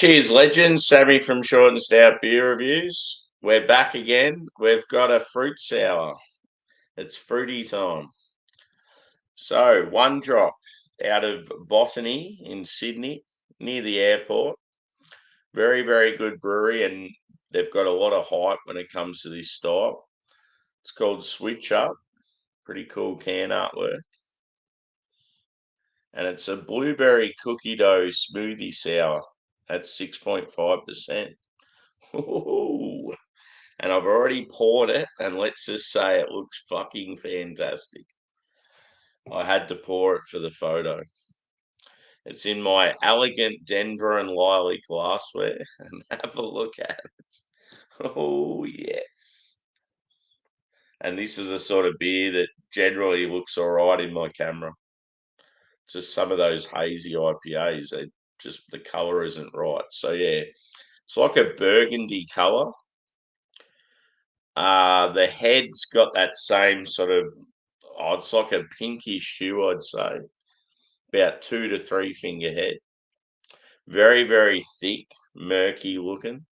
Cheers, legends. Sammy from Short and Stout Beer Reviews. We're back again. We've got a fruit sour. It's fruity time. So, one drop out of Botany in Sydney, near the airport. Very, very good brewery, and they've got a lot of hype when it comes to this style. It's called Switch Up. Pretty cool can artwork. And it's a blueberry cookie dough smoothie sour at 6.5%. Ooh. And I've already poured it, and let's just say it looks fucking fantastic. I had to pour it for the photo. It's in my elegant Denver and Liley glassware, and have a look at it. Oh, yes. And this is a sort of beer that generally looks all right in my camera. Just some of those hazy IPAs, the colour isn't right. So, yeah, it's like a burgundy colour. The head's got that same sort of, it's like a pinkish hue, I'd say. About 2 to 3 finger head. Very, very thick, murky looking.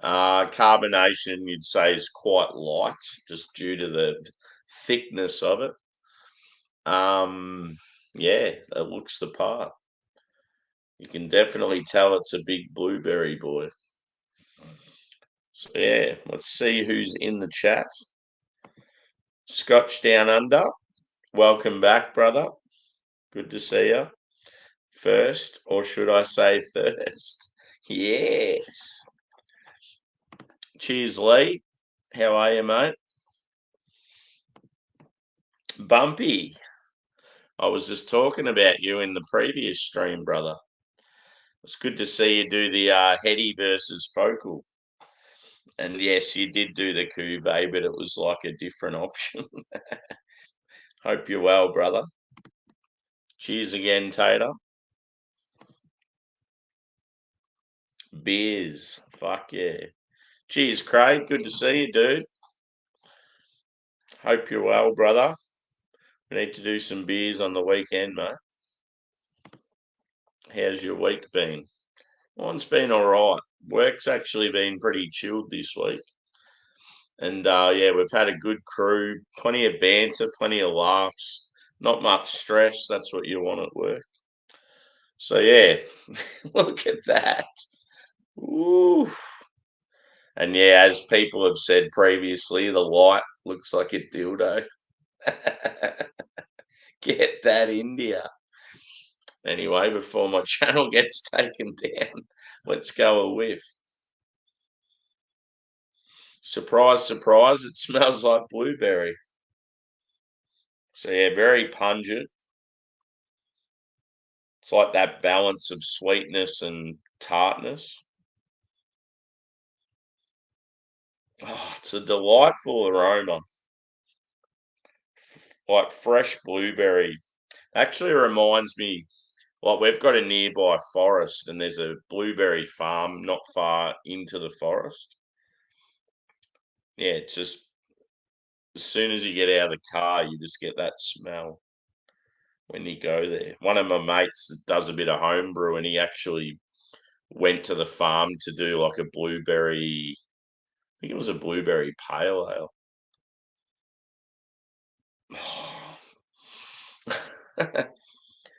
Carbonation, you'd say, is quite light, just due to the thickness of it. Yeah, it looks the part. You can definitely tell it's a big blueberry boy. So yeah, let's see who's in the chat. Scotch Down Under, welcome back, brother. Good to see you. First, or should I say thirst? Yes. Cheers, Lee. How are you, mate? Bumpy. I was just talking about you in the previous stream, brother. It's good to see you do the heady versus focal. And yes, you did do the cuvee, but it was like a different option. Hope you're well, brother. Cheers again, Tater. Beers. Fuck yeah. Cheers, Craig. Good to see you, dude. Hope you're well, brother. We need to do some beers on the weekend, mate. How's your week been? Mine's been all right. Work's actually been pretty chilled this week. And yeah, we've had a good crew, plenty of banter, plenty of laughs, not much stress. That's what you want at work. So yeah, look at that. Ooh. And yeah, as people have said previously, the light looks like a dildo. Get that, India. Anyway, before my channel gets taken down, let's go a whiff. Surprise, surprise, it smells like blueberry. So yeah, very pungent. It's like that balance of sweetness and tartness. Oh, it's a delightful aroma. Like fresh blueberry. Actually reminds me, like we've got a nearby forest and there's a blueberry farm not far into the forest. Yeah, it's just as soon as you get out of the car, you just get that smell when you go there. One of my mates does a bit of homebrew and he actually went to the farm to do like a blueberry, I think it was a blueberry pale ale.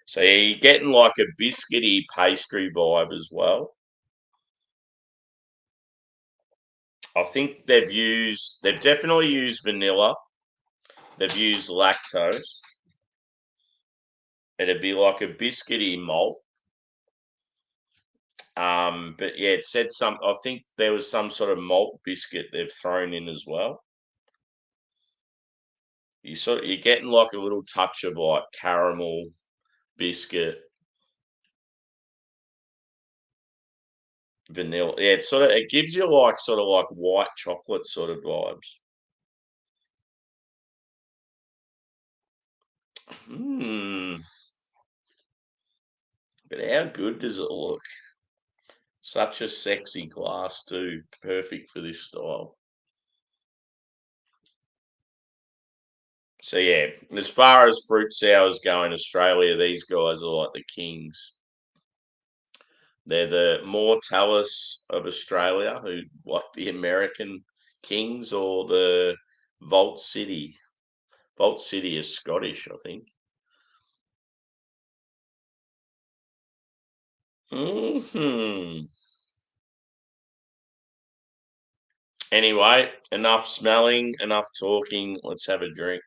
So yeah, you're getting like a biscuity pastry vibe as well. I think they've definitely used vanilla. They've used lactose. It'd be like a biscuity malt. But yeah, it said I think there was some sort of malt biscuit they've thrown in as well. You're getting like a little touch of like caramel biscuit, vanilla. Yeah, it gives you like sort of like white chocolate sort of vibes. Hmm. But how good does it look? Such a sexy glass too. Perfect for this style. So yeah, as far as fruit sours go in Australia, these guys are like the kings. They're the Mortalis of Australia, who like the American Kings, or the Vault City. Vault City is Scottish, I think. Hmm. Anyway, enough smelling, enough talking. Let's have a drink.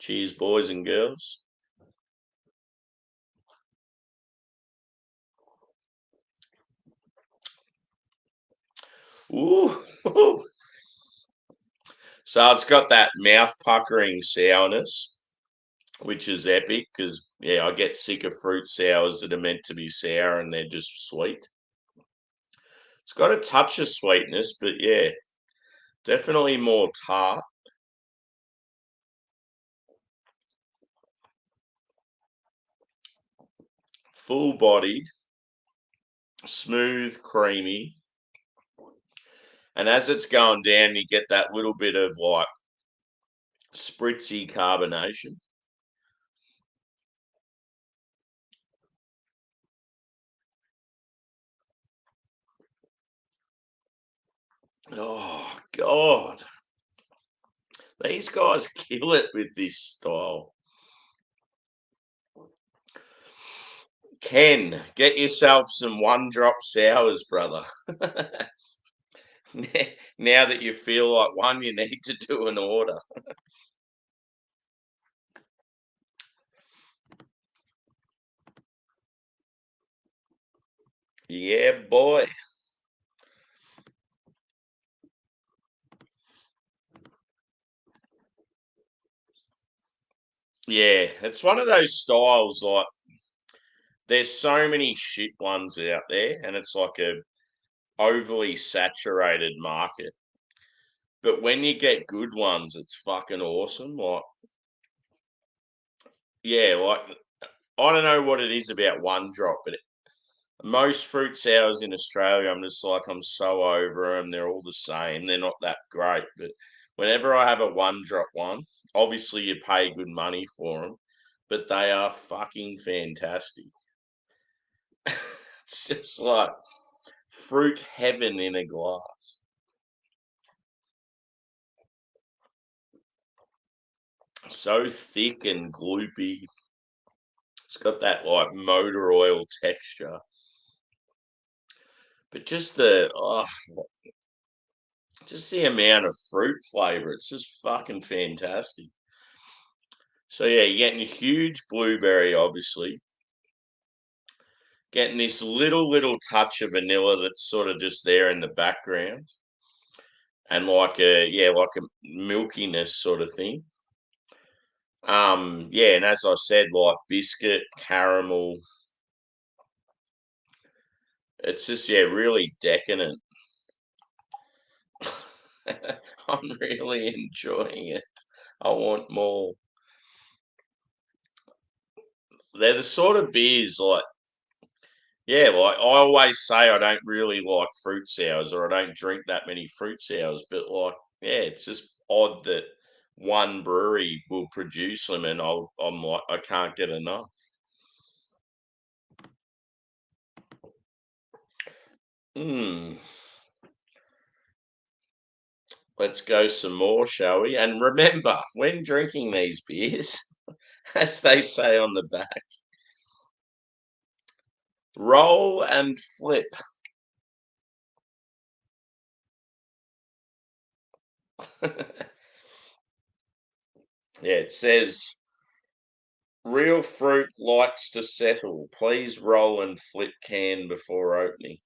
Cheers, boys and girls. Ooh. So it's got that mouth puckering sourness, which is epic because, yeah, I get sick of fruit sours that are meant to be sour and they're just sweet. It's got a touch of sweetness, but yeah, definitely more tart. Full bodied, smooth, creamy. And as it's going down, you get that little bit of like spritzy carbonation. Oh, God. These guys kill it with this style. Ken, get yourself some one drop sours, brother. Now that you feel like one, you need to do an order. Yeah, boy. Yeah, it's one of those styles like there's so many shit ones out there, and it's like a overly saturated market. But when you get good ones, it's fucking awesome. Like, yeah, like I don't know what it is about one drop, but most fruit sours in Australia, I'm just like, I'm so over them. They're all the same. They're not that great. But whenever I have a one drop one, obviously you pay good money for them, but they are fucking fantastic. It's just like fruit heaven in a glass. So thick and gloopy. It's got that like motor oil texture. But just the amount of fruit flavor, it's just fucking fantastic. So yeah, you're getting a huge blueberry, obviously. Getting this little touch of vanilla that's sort of just there in the background, and like a milkiness sort of thing. Yeah, and as I said, like biscuit, caramel. It's just, yeah, really decadent. I'm really enjoying it. I want more. They're the sort of beers like, yeah, like I always say I don't really like fruit sours, or I don't drink that many fruit sours, but like, yeah, it's just odd that one brewery will produce them, and I'm like, I can't get enough. Hmm. Let's go some more, shall we? And remember, when drinking these beers, as they say on the back, roll and flip. Yeah, it says real fruit likes to settle. Please roll and flip can before opening.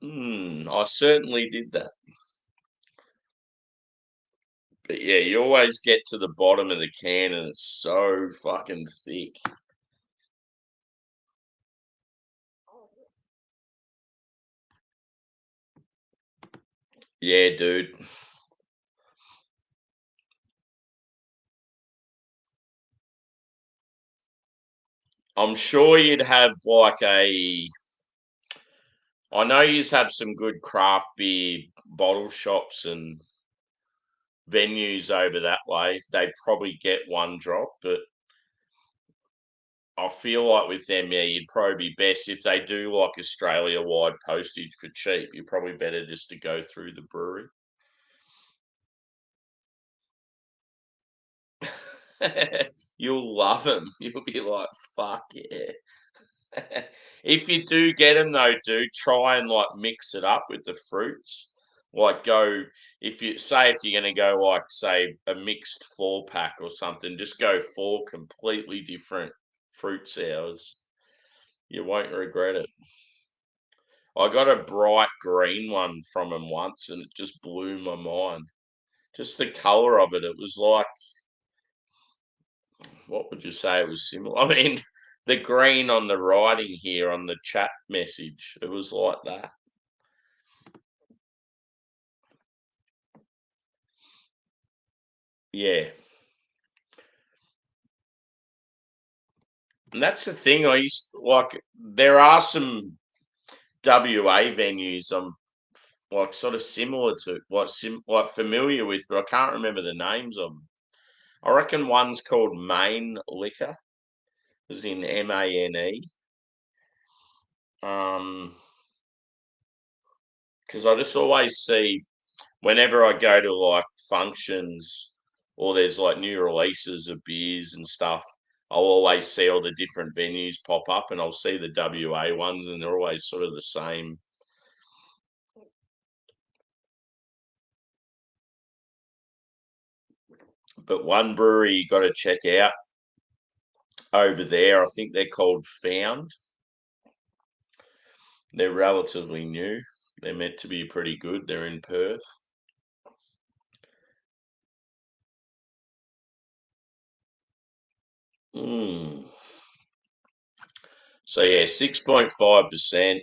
I certainly did that. But yeah, you always get to the bottom of the can and it's so fucking thick. Yeah, dude. I'm sure you'd have like I know you have some good craft beer bottle shops and venues over that way. They probably get one drop, but I feel like with them, yeah, you'd probably be best if they do like Australia-wide postage for cheap. You're probably better just to go through the brewery. You'll love them. You'll be like, "Fuck yeah." If you do get them though, do try and, like, mix it up with the fruits. Like, go if you're gonna go, like, say, a mixed 4-pack or something, just go 4 completely different fruit sours. You won't regret it. I got a bright green one from them once, and it just blew my mind. Just the color of it, it was like what would you say it was similar? I mean, the green on the writing here on the chat message, it was like that. Yeah. And that's the thing I used like there are some WA venues I'm like sort of similar to, like familiar with, but I can't remember the names of them. I reckon one's called Main Liquor, as in Mane. Because I just always see whenever I go to like functions or there's like new releases of beers and stuff, I'll always see all the different venues pop up and I'll see the WA ones and they're always sort of the same. But one brewery you got to check out over there, I think they're called Found. They're relatively new. They're meant to be pretty good. They're in Perth. Mm. So yeah, 6.5%.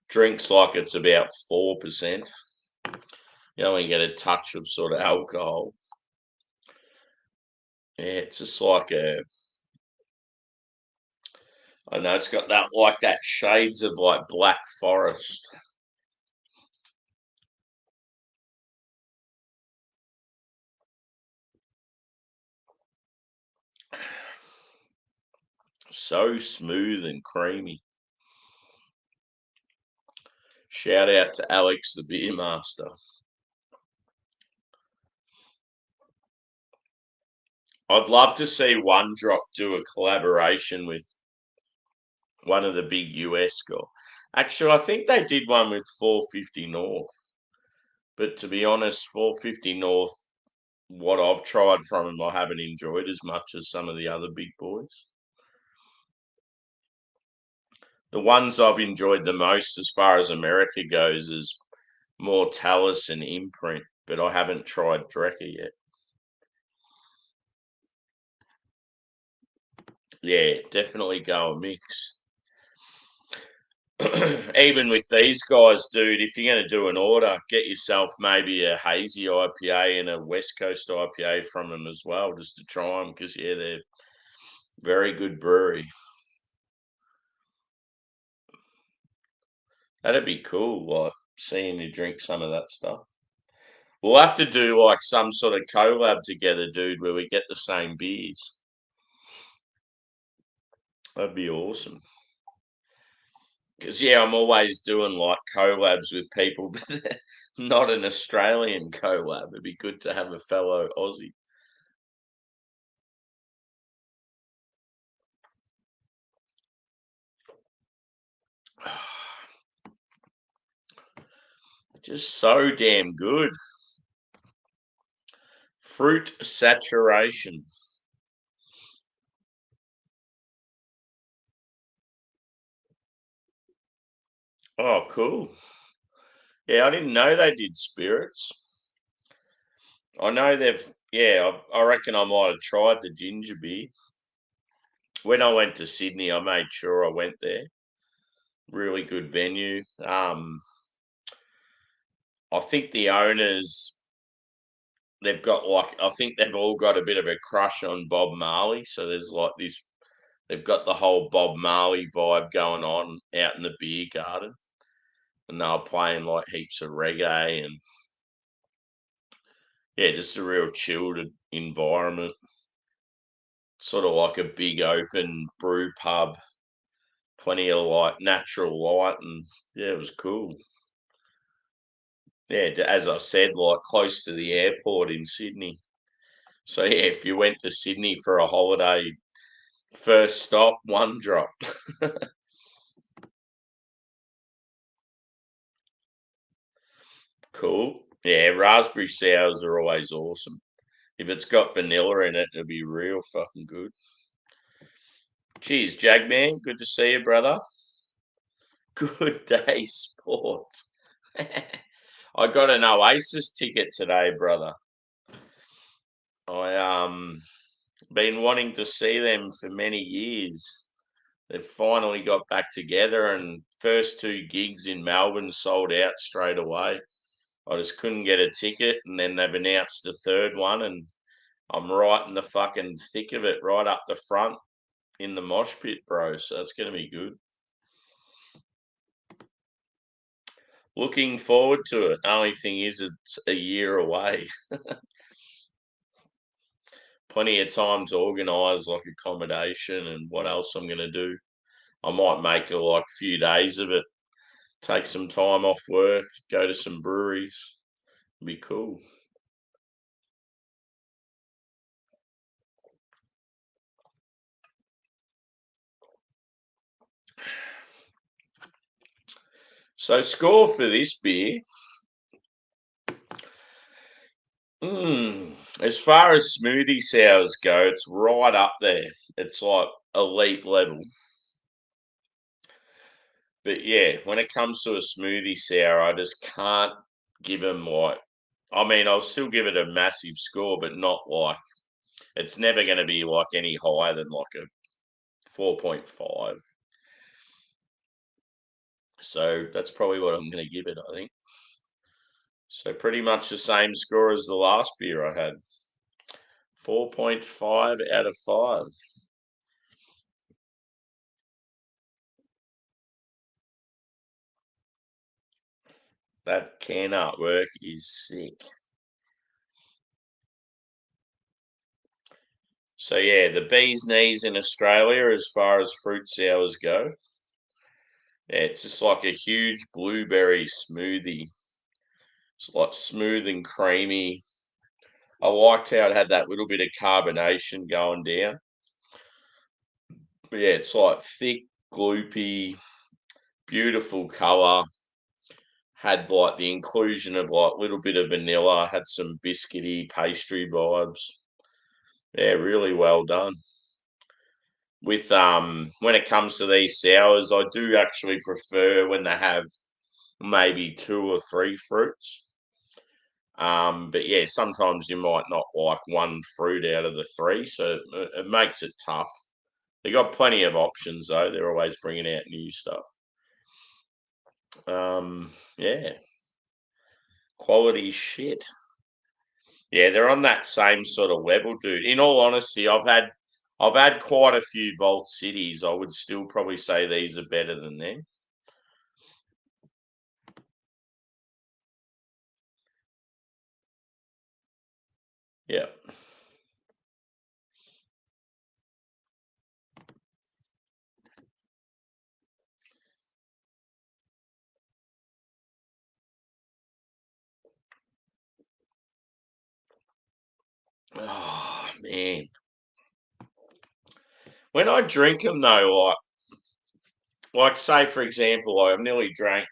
Drinks like it's about 4%. You only get a touch of sort of alcohol. Yeah, it's just like I know it's got that like that shades of like Black Forest. So smooth and creamy. Shout out to Alex the Beer Master. I'd love to see One Drop do a collaboration with one of the big US guys. Actually, I think they did one with 450 North. But to be honest, 450 North, what I've tried from them, I haven't enjoyed as much as some of the other big boys. The ones I've enjoyed the most as far as America goes is more Talus and Imprint, but I haven't tried Drecker yet. Yeah, definitely go a mix. Even with these guys, dude, if you're going to do an order, get yourself maybe a hazy IPA and a West Coast IPA from them as well, just to try them because, yeah, they're very good brewery. That'd be cool, like seeing you drink some of that stuff. We'll have to do like some sort of collab together, dude, where we get the same beers. That'd be awesome. Because yeah, I'm always doing like collabs with people, but not an Australian collab. It'd be good to have a fellow Aussie. Just so damn good. Fruit saturation. Oh, cool. Yeah, I didn't know they did spirits. I know they've, yeah, I reckon I might have tried the ginger beer. When I went to Sydney, I made sure I went there. Really good venue. I think the owners, they've got like, I think they've all got a bit of a crush on Bob Marley. So there's like this, they've got the whole Bob Marley vibe going on out in the beer garden. And they were playing like heaps of reggae and yeah, just a real chilled environment. sort of like a big open brew pub, plenty of like natural light, and yeah, it was cool. Yeah, as I said, like close to the airport in Sydney. So yeah, if you went to Sydney for a holiday, first stop, One Drop. Cool. Yeah, raspberry sours are always awesome. If it's got vanilla in it, it'll be real fucking good. Cheers, Jagman. Good to see you, brother. Good day, sport. I got an Oasis ticket today, brother. I been wanting to see them for many years. They've finally got back together, and first two gigs in Melbourne sold out straight away. I just couldn't get a ticket, and then they've announced the third one, and I'm right in the fucking thick of it, right up the front in the mosh pit, bro. So it's going to be good. Looking forward to it. Only thing is, it's a year away. Plenty of time to organise like accommodation and what else I'm going to do. I might make like a few days of it. Take some time off work, go to some breweries. It'd be cool. So score for this beer. As far as smoothie sours go, it's right up there. It's like elite level. But yeah, when it comes to a smoothie sour, I just can't give them like. I mean, I'll still give it a massive score, but not like it's never going to be like any higher than like a 4.5. So that's probably what I'm going to give it, I think. So pretty much the same score as the last beer I had. 4.5 out of 5. That can artwork is sick. So yeah, the bee's knees in Australia as far as fruit sours go. Yeah, it's just like a huge blueberry smoothie. It's like smooth and creamy. I liked how it had that little bit of carbonation going down. But yeah, it's like thick, gloopy, beautiful colour. Had like the inclusion of like a little bit of vanilla, had some biscuity pastry vibes. Yeah, really well done. With when it comes to these sours, I do actually prefer when they have maybe two or three fruits. But yeah, sometimes you might not like one fruit out of the three, so it makes it tough. They got plenty of options though. They're always bringing out new stuff. Yeah, quality shit. Yeah, they're on that same sort of level, dude. In all honesty, I've had quite a few Vault Cities. I would still probably say these are better than them. Yeah. Oh man. When I drink them though, like say for example, I've nearly drank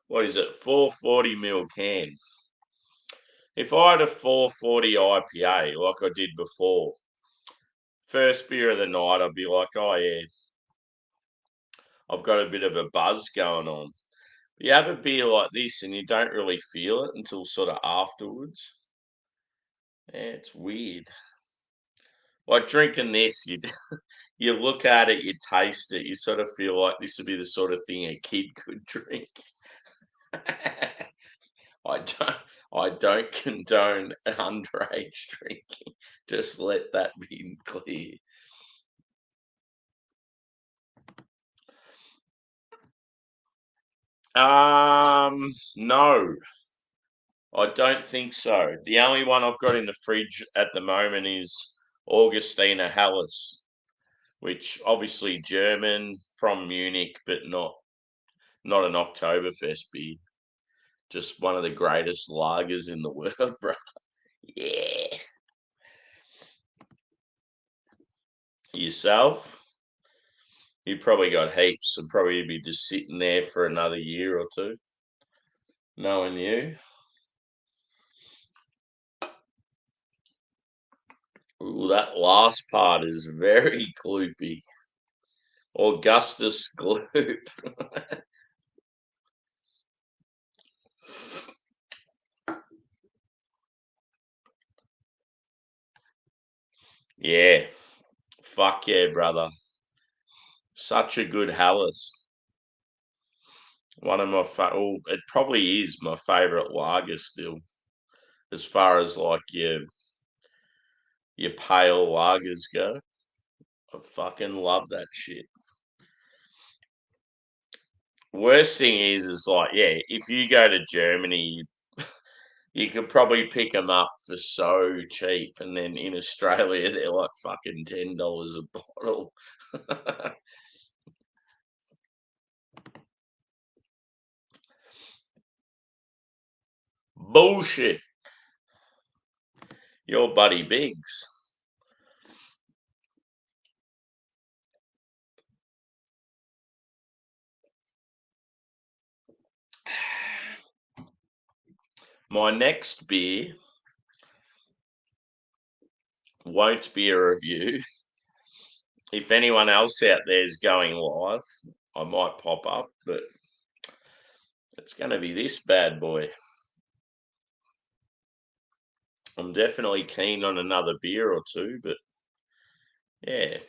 what is it, 440 ml can. If I had a 440 IPA like I did before, first beer of the night, I'd be like, oh yeah, I've got a bit of a buzz going on. You have a beer like this and you don't really feel it until sort of afterwards. Yeah, it's weird. Like drinking this, you you look at it, you taste it, you sort of feel like this would be the sort of thing a kid could drink. I don't I don't condone underage drinking. Just let that be clear. No, I don't think so. The only one I've got in the fridge at the moment is Augustina Helles, which obviously German from Munich, but not an Oktoberfest beer. Just one of the greatest lagers in the world, bro. Yeah. Yourself? You probably got heaps and probably be just sitting there for another year or two. Knowing you. Ooh, that last part is very gloopy. Augustus Gloop. Yeah. Fuck yeah, brother. Such a good Hallis. One of my it probably is my favourite lager still, as far as like your pale lagers go. I fucking love that shit. Worst thing is like, yeah, if you go to Germany, you could probably pick them up for so cheap, and then in Australia they're like fucking $10 a bottle. Bullshit. Your buddy Biggs. My next beer won't be a review. If anyone else out there is going live, I might pop up, but it's going to be this bad boy. I'm definitely keen on another beer or two, but yeah,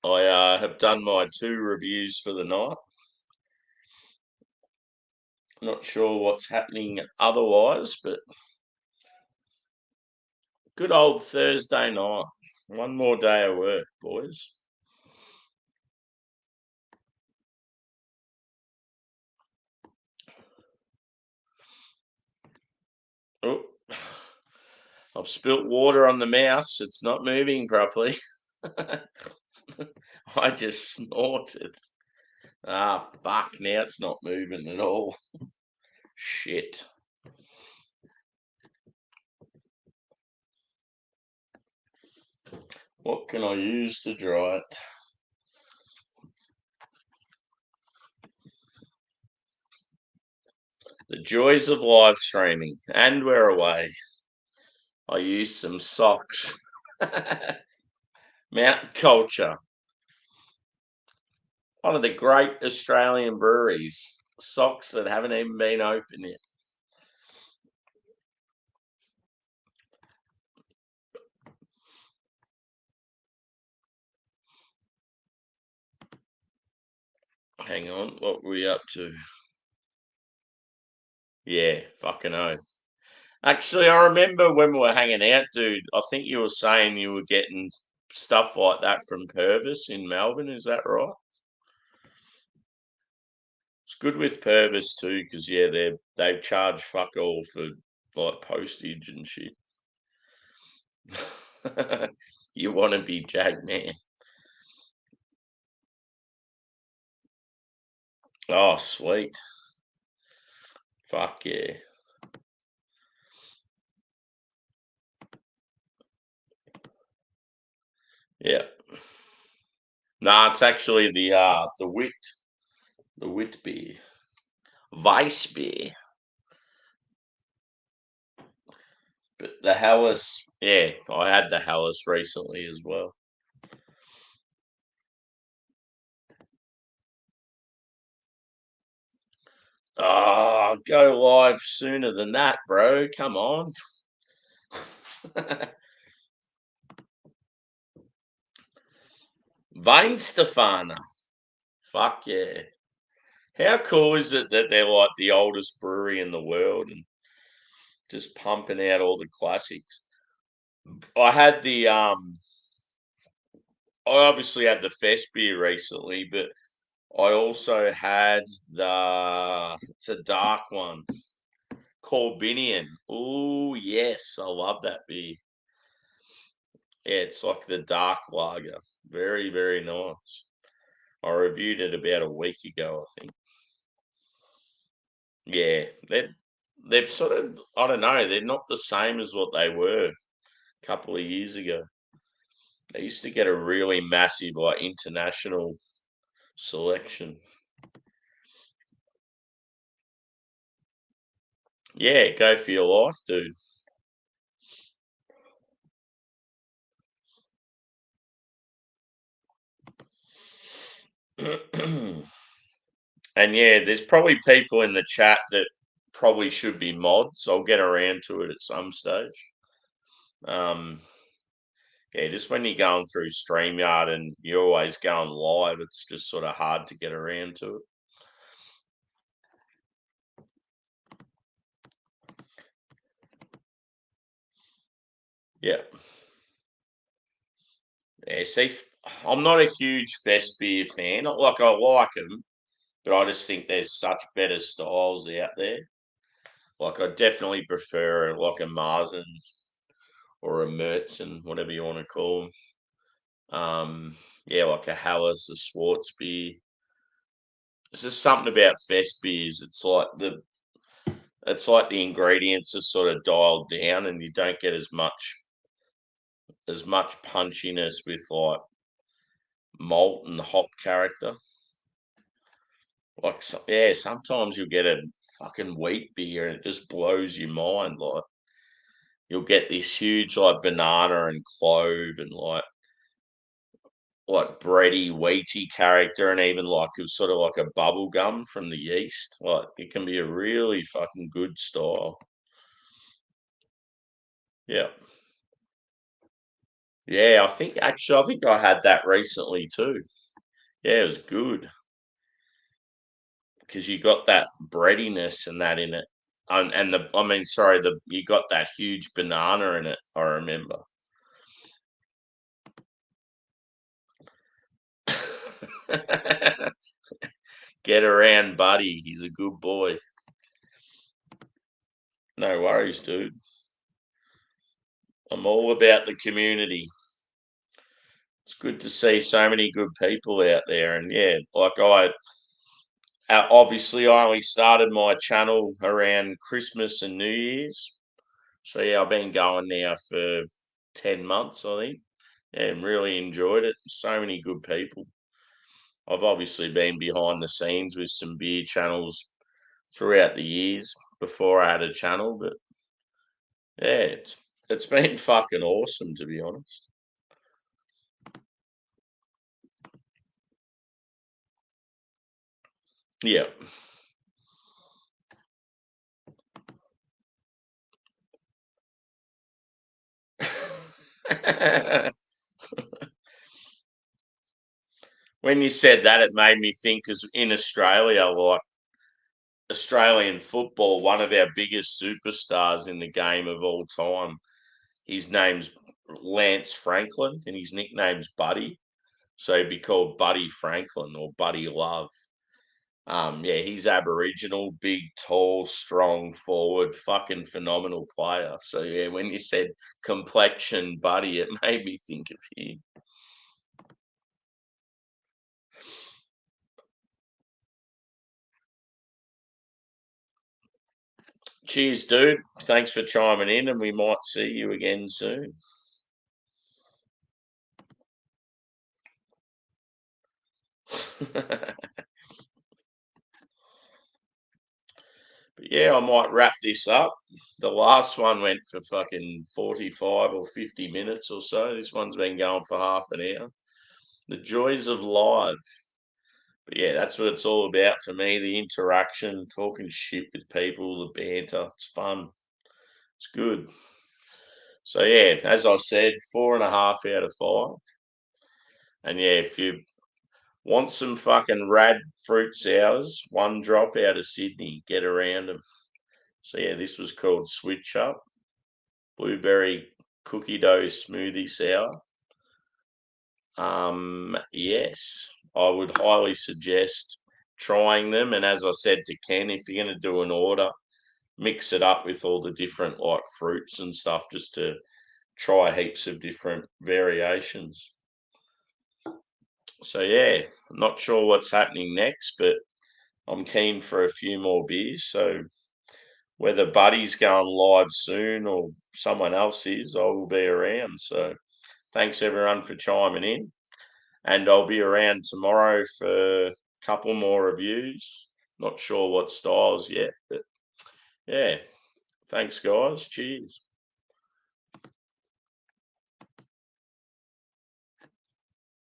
I have done my 2 reviews for the night. Not sure what's happening otherwise, but good old Thursday night. One more day of work, boys. Oh, I've spilt water on the mouse. It's not moving properly. I just snorted. Ah, fuck. Now it's not moving at all. Shit. What can I use to dry it? The joys of live streaming. And we're away. I used some socks. Mountain Culture. One of the great Australian breweries. Socks that haven't even been opened yet. Hang on, what were we up to? Yeah, fucking oath. Actually, I remember when we were hanging out, dude. I think you were saying you were getting stuff like that from Purvis in Melbourne. Is that right? It's good with Purvis too, because yeah, they charge fuck all for like postage and shit. You want to be Jag Man? Oh, sweet. Fuck yeah. Yeah. Nah, it's actually the wit beer, Weiss beer. But the Hellas, yeah, I had the Hellas recently as well. Oh, go live sooner than that, bro. Come on. Stefana. Fuck yeah. How cool is it that they're like the oldest brewery in the world and just pumping out all the classics? I had I obviously had the Fest beer recently, but I also had it's a dark one, Corbinian. Oh yes, I love that beer. Yeah, it's like the dark lager. Very, very nice. I reviewed it about a week ago, I think. Yeah, they've sort of, I don't know, they're not the same as what they were a couple of years ago. They used to get a really massive, like, international selection. Yeah, go for your life, dude. And yeah, there's probably people in the chat that probably should be mods. I'll get around to it at some stage. Um, yeah, just when you're going through StreamYard and you're always going live, it's just sort of hard to get around to it. Yeah. Yeah, see, I'm not a huge Fest beer fan. Not like I like them, but I just think there's such better styles out there. Like I definitely prefer like a Marzen or a Mertzen, whatever you want to call them. Yeah, like a Hallis, a Schwartz beer. It's just something about Fest beers. It's like the ingredients are sort of dialed down, and you don't get as much punchiness with like malt and hop character. Like, yeah, sometimes you'll get a fucking wheat beer and it just blows your mind. Like, you'll get this huge like banana and clove and like bready, wheaty character, and even like it's sort of like a bubble gum from the yeast. Like, it can be a really fucking good style. Yeah, yeah. I think I had that recently too. Yeah, it was good because you got that breadiness and that in it. And sorry, you got that huge banana in it. I remember. Get around, buddy. He's a good boy. No worries, dude. I'm all about the community. It's good to see so many good people out there. And yeah, like obviously, I only started my channel around Christmas and New Year's. So yeah, I've been going now for 10 months, I think. Yeah, and really enjoyed it. So many good people. I've obviously been behind the scenes with some beer channels throughout the years before I had a channel, but yeah, it's been fucking awesome, to be honest. Yeah. When you said that, it made me think, because in Australia, like Australian football, one of our biggest superstars in the game of all time, his name's Lance Franklin, and his nickname's Buddy. So he'd be called Buddy Franklin or Buddy Love. Yeah, he's Aboriginal, big, tall, strong forward, fucking phenomenal player. So yeah, when you said complexion, Buddy, it made me think of him. Cheers, dude. Thanks for chiming in, and we might see you again soon. But yeah, I might wrap this up. The last one went for fucking 45 or 50 minutes or so. This one's been going for half an hour. The joys of live. But yeah, that's what it's all about for me, the interaction, talking shit with people, the banter. It's fun. It's good. So yeah, as I said, 4.5 out of 5. And yeah, if you want some fucking rad fruit sours, one drop out of Sydney, get around them. So yeah, this was called Switch Up, blueberry cookie dough smoothie sour. Yes, I would highly suggest trying them. And as I said to Ken, if you're going to do an order, mix it up with all the different like fruits and stuff just to try heaps of different variations. So yeah, I'm not sure what's happening next, but I'm keen for a few more beers. So whether Buddy's going live soon or someone else is, I will be around. So thanks everyone for chiming in. And I'll be around tomorrow for a couple more reviews. Not sure what styles yet, but yeah. Thanks, guys. Cheers.